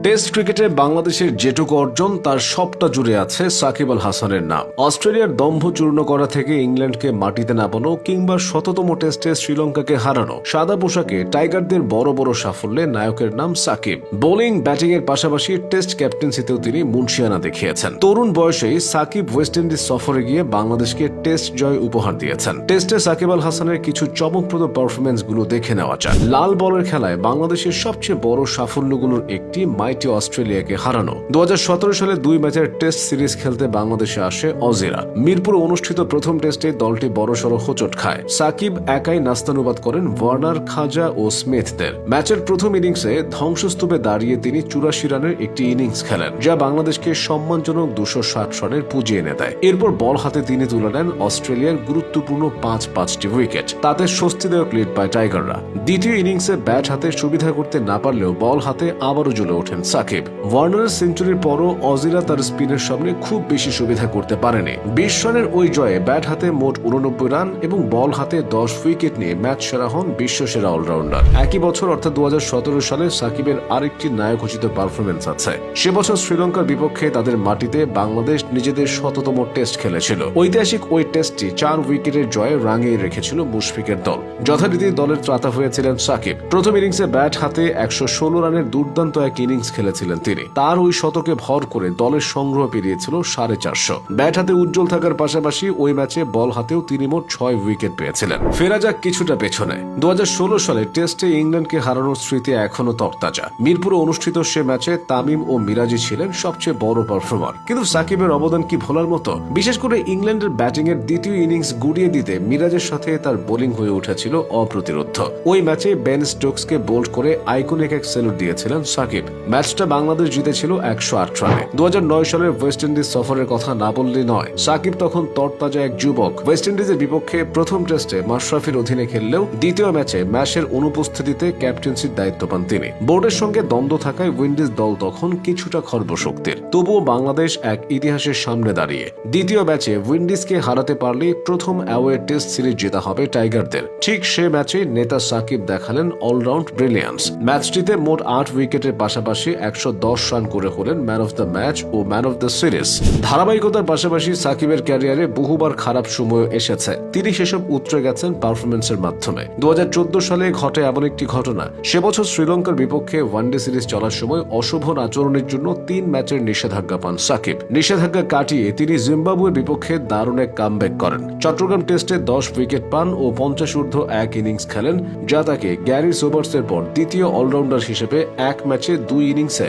Test ক্রিকেটে বাংলাদেশের যেটুকু অর্জন তার সবটা জুড়ে আছে সাকিব আল হাসানের নাম। অস্ট্রেলিয়ার দম্ভ চূর্ণ করা থেকে ইংল্যান্ডকে মাটিতে নামানো কিংবা শততম টেস্টে শ্রীলঙ্কাকে হারানো, সাদা পোশাকে টাইগারদের বড় বড় সাফল্যে নায়কের নাম সাকিব। বোলিং ব্যাটিং এর পাশাপাশি টেস্ট ক্যাপ্টেন্সিতেও তিনি মুনশিয়ানা দেখিয়েছেন। তরুণ বয়সেই সাকিব ওয়েস্ট ইন্ডিজ সফরে গিয়ে বাংলাদেশকে টেস্ট জয় উপহার দিয়েছেন। টেস্টে সাকিব আল হাসানের কিছু চমকপ্রদ পারফরমেন্স গুলো দেখে নেওয়া যায়। লাল বলের খেলায় বাংলাদেশের সবচেয়ে বড় সাফল্যগুলোর একটি মাইটি অস্ট্রেলিয়াকে হারানো। 2017 সালে 2 ম্যাচের টেস্ট সিরিজ খেলতে বাংলাদেশে আসে অজিরা। মিরপুরে অনুষ্ঠিত প্রথম টেস্টে দলটি বড়সড় হোঁচট খায়। সাকিব একাই নাস্তানুবাদ করেন ওয়ার্নার, খাজা ও স্মিথদের। ম্যাচের প্রথম ইনিংসে ধ্বংসস্তূপে দাঁড়িয়ে তিনি 84 রানের একটি ইনিংস খেলেন, যা বাংলাদেশকে সম্মানজনক 260 রানের পুঁজি এনে দেয়। এরপর বল হাতে তিনি তুলে নেন অস্ট্রেলিয়ার গুরুত্বপূর্ণ 5-5টি উইকেট। তাতে স্বস্তিদায়ক লিড পায় টাইগাররা। দ্বিতীয় ইনিংসে ব্যাট হাতে সুবিধা করতে না পারলেও বল হাতে আবারও জ্বলে ওঠেন সাকিব। ওয়ার্নারের সেঞ্চুরির পরও অজিরা তার স্পিনের সামনে খুব বেশি সুবিধা করতে পারেনি। 20 রানের ওই জয়ে ব্যাট হাতে মোট 89 রান এবং বল হাতে 10 উইকেট নিয়ে ম্যাচ সেরা হন বিশ্বসেরা অলরাউন্ডার। একই বছর অর্থাৎ 2017 সালে সাকিবের আরেকটি নায়কোচিত পারফরমেন্স আছে। সে বছর শ্রীলঙ্কার বিপক্ষে তাদের মাটিতে বাংলাদেশ নিজেদের শততম টেস্ট খেলেছিল। ঐতিহাসিক ওই টেস্টটি 4 উইকেটের জয়ে রাঙিয়ে রেখেছিল মুশফিকের দল। যথারীতি দলের ত্রাতা হয়েছিলেন সাকিব। প্রথম ইনিংসে ব্যাট হাতে 116 রানের দুর্দান্ত এক ইনিংস খেলেছিলেন তিনি। তার ওই শতকে ভর করে দলের সংগ্রহ পেরিয়েছিল 450। ব্যাট হাতে উজ্জ্বল থাকার পাশাপাশি ওই ম্যাচে বল হাতেও তিনি মোট 6 উইকেট পেয়েছিলেন। ফেরা যাক কিছুটা পেছনে। 2016 সালে টেস্টে ইংল্যান্ডকে হারানোর স্মৃতি এখনো তরতাজা। মিরপুরে অনুষ্ঠিত সে ম্যাচে তামিম ও মিরাজি ছিলেন সবচেয়ে বড় পারফর্মার, কিন্তু সাকিবের অবদান কি ভোলার মতো? বিশেষ করে ইংল্যান্ডের ব্যাটিং এর দ্বিতীয় ইনিংস গুড়িয়ে দিতে মিরাজের সাথে তার বোলিং হয়ে উঠেছিল অপ্রতিরোধ্য। ওই ম্যাচে বেন স্টোকসকে বোল্ড করে আইকনিক এক সেলুট দিয়েছিলেন সাকিব। ম্যাচটা বাংলাদেশ জিতেছিল 108 রানে। 2009 সালের ওয়েস্ট ইন্ডিজ সফরের কথা না বললেই নয়। সাকিব তখন তরতাজা এক যুবক। ওয়েস্ট ইন্ডিজের বিপক্ষে প্রথম টেস্টে মাশরাফির অধীনে খেললেও দ্বিতীয় ম্যাচে ম্যাচের অনুপস্থিতিতে ক্যাপ্টেন্সির দায়িত্ব পান তিনি। বোর্ডের সঙ্গে দ্বন্দ্ব থাকায় উইন্ডিজ দল তখন কিছুটা খর্বশক্তির। তবুও বাংলাদেশ এক ইতিহাসের সামনে দাঁড়িয়ে। দ্বিতীয় ম্যাচে উইন্ডিজকে হারাতে পারলে প্রথম অ্যাওয়ে টেস্ট সিরিজ জেতা হবে টাইগারদের। ঠিক সে ম্যাচে নেতা সাকিব দেখালেন অলরাউন্ড ব্রিলিয়ান্স। ম্যাচটিতে মোট 8 উইকেটের পাশাপাশি 110 রান করে হলেন ম্যান অফ দ্য ম্যাচ ও ম্যান অফ দ্য সিরিজ। ধারাবাহিকতার পাশাপাশি সাকিবের ক্যারিয়ারে বহুবার খারাপ সময় এসেছে। তিনি সেসব উতরে গেছেন পারফরমেন্সের মাধ্যমে। 2014 সালে ঘটে এমন একটি ঘটনা। সে বছর শ্রীলঙ্কার বিপক্ষে ওয়ানডে সিরিজ চলার সময় অশোভন আচরণের জন্য 3 ম্যাচের নিষেধাজ্ঞা পান সাকিব। নিষেধাজ্ঞা কাটিয়ে তিনি জিম্বাবুয়ের বিপক্ষে দারুণ এক কামব্যাক করেন। চট্টগ্রাম টেস্টে 10 উইকেট পান ও 50 ঊর্ধ্ব এক ইনিংস খেলেন, যা তাকে গ্যারি সোবার্সের পর দ্বিতীয় অলরাউন্ডার হিসেবে এক ম্যাচে 2 ইনিংসে